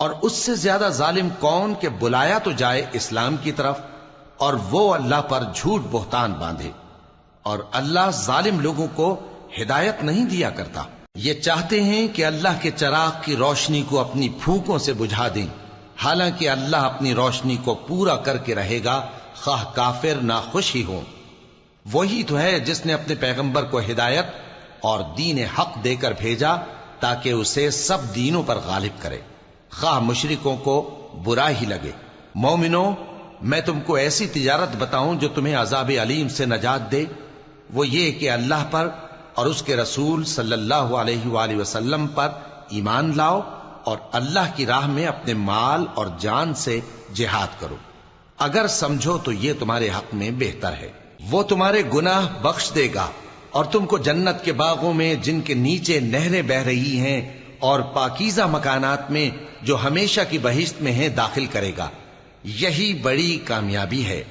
اور اس سے زیادہ ظالم کون کہ بلایا تو جائے اسلام کی طرف اور وہ اللہ پر جھوٹ بہتان باندھے، اور اللہ ظالم لوگوں کو ہدایت نہیں دیا کرتا۔ یہ چاہتے ہیں کہ اللہ کے چراغ کی روشنی کو اپنی پھونکوں سے بجھا دیں، حالانکہ اللہ اپنی روشنی کو پورا کر کے رہے گا، خواہ کافر ناخوش ہی ہوں۔ وہی تو ہے جس نے اپنے پیغمبر کو ہدایت اور دین حق دے کر بھیجا تاکہ اسے سب دینوں پر غالب کرے، خواہ مشرکوں کو برا ہی لگے۔ مومنو، میں تم کو ایسی تجارت بتاؤں جو تمہیں عذاب علیم سے نجات دے؟ وہ یہ کہ اللہ پر اور اس کے رسول صلی اللہ علیہ وآلہ وسلم پر ایمان لاؤ اور اللہ کی راہ میں اپنے مال اور جان سے جہاد کرو، اگر سمجھو تو یہ تمہارے حق میں بہتر ہے۔ وہ تمہارے گناہ بخش دے گا اور تم کو جنت کے باغوں میں جن کے نیچے نہریں بہ رہی ہیں اور پاکیزہ مکانات میں جو ہمیشہ کی بہشت میں ہیں داخل کرے گا۔ یہی بڑی کامیابی ہے۔